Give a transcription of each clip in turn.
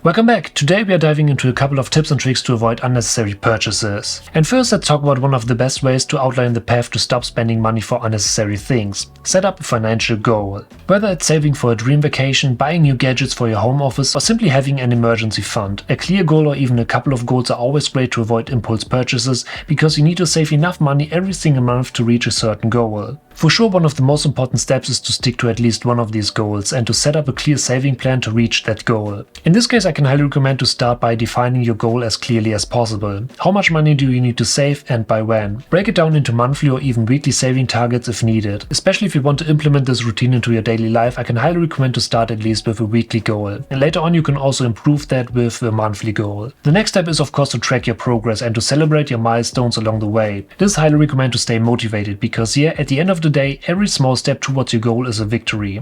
Welcome back! Today we are diving into a couple of tips and tricks to avoid unnecessary purchases. And first, let's talk about one of the best ways to outline the path to stop spending money for unnecessary things. Set up a financial goal. Whether it's saving for a dream vacation, buying new gadgets for your home office, or simply having an emergency fund, a clear goal or even a couple of goals are always great to avoid impulse purchases because you need to save enough money every single month to reach a certain goal. For sure, one of the most important steps is to stick to at least one of these goals and to set up a clear saving plan to reach that goal. In this case, I can highly recommend to start by defining your goal as clearly as possible. How much money do you need to save and by when? Break it down into monthly or even weekly saving targets if needed. Especially if you want to implement this routine into your daily life, I can highly recommend to start at least with a weekly goal. And later on you can also improve that with a monthly goal. The next step is of course to track your progress and to celebrate your milestones along the way. This I highly recommend to stay motivated because here at the end of the day, every small step towards your goal is a victory.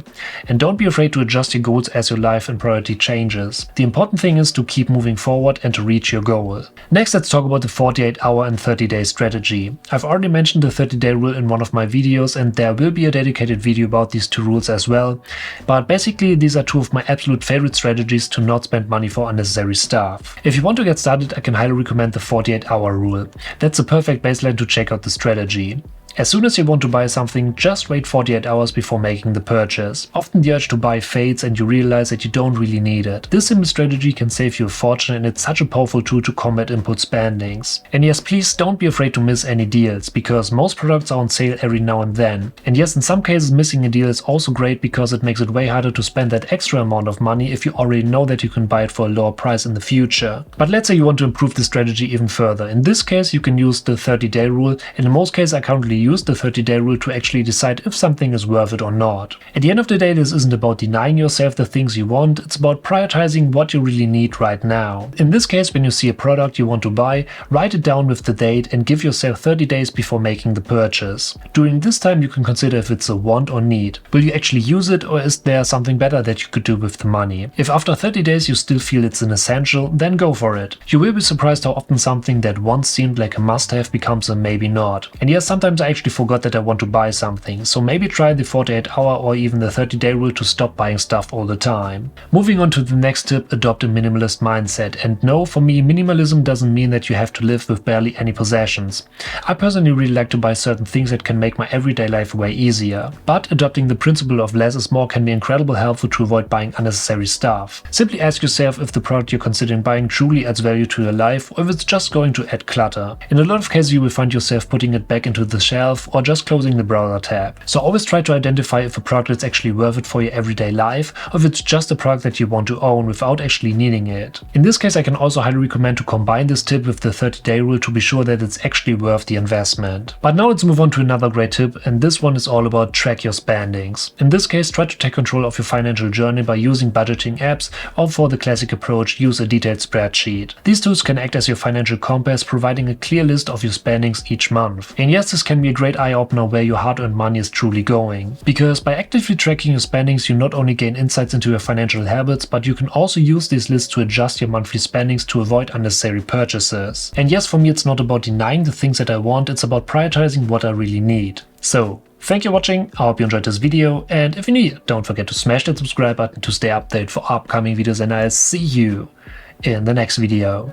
And don't be afraid to adjust your goals as your life and priority changes. The important thing is to keep moving forward and to reach your goal. Next, let's talk about the 48-hour and 30-day strategy. I've already mentioned the 30-day rule in one of my videos and there will be a dedicated video about these two rules as well. But basically these are two of my absolute favorite strategies to not spend money for unnecessary stuff. If you want to get started, I can highly recommend the 48-hour rule. That's a perfect baseline to check out the strategy. As soon as you want to buy something, just wait 48 hours before making the purchase. Often the urge to buy fades and you realize that you don't really need it. This simple strategy can save you a fortune and it's such a powerful tool to combat impulse spendings. And yes, please don't be afraid to miss any deals, because most products are on sale every now and then. And yes, in some cases missing a deal is also great because it makes it way harder to spend that extra amount of money if you already know that you can buy it for a lower price in the future. But let's say you want to improve the strategy even further. In this case you can use the 30-day rule, and in most cases I currently use the 30-day rule to actually decide if something is worth it or not. At the end of the day, this isn't about denying yourself the things you want, it's about prioritizing what you really need right now. In this case, when you see a product you want to buy, write it down with the date and give yourself 30 days before making the purchase. During this time you can consider if it's a want or need. Will you actually use it, or is there something better that you could do with the money? If after 30 days you still feel it's an essential, then go for it. You will be surprised how often something that once seemed like a must-have becomes a maybe not. And yes, sometimes I actually forgot that I want to buy something, so maybe try the 48-hour or even the 30-day rule to stop buying stuff all the time. Moving on to the next tip, adopt a minimalist mindset. And no, for me minimalism doesn't mean that you have to live with barely any possessions. I personally really like to buy certain things that can make my everyday life way easier. But adopting the principle of less is more can be incredibly helpful to avoid buying unnecessary stuff. Simply ask yourself if the product you're considering buying truly adds value to your life or if it's just going to add clutter. In a lot of cases you will find yourself putting it back into the shelf or just closing the browser tab. So always try to identify if a product is actually worth it for your everyday life or if it's just a product that you want to own without actually needing it. In this case I can also highly recommend to combine this tip with the 30-day rule to be sure that it's actually worth the investment. But now let's move on to another great tip, and this one is all about track your spendings. In this case, try to take control of your financial journey by using budgeting apps, or for the classic approach, use a detailed spreadsheet. These tools can act as your financial compass, providing a clear list of your spendings each month. And yes, this can be a great eye-opener where your hard-earned money is truly going. Because by actively tracking your spendings, you not only gain insights into your financial habits, but you can also use these lists to adjust your monthly spendings to avoid unnecessary purchases. And yes, for me it's not about denying the things that I want, it's about prioritizing what I really need. So, thank you for watching, I hope you enjoyed this video, and if you need, don't forget to smash that subscribe button to stay updated for upcoming videos, and I'll see you in the next video.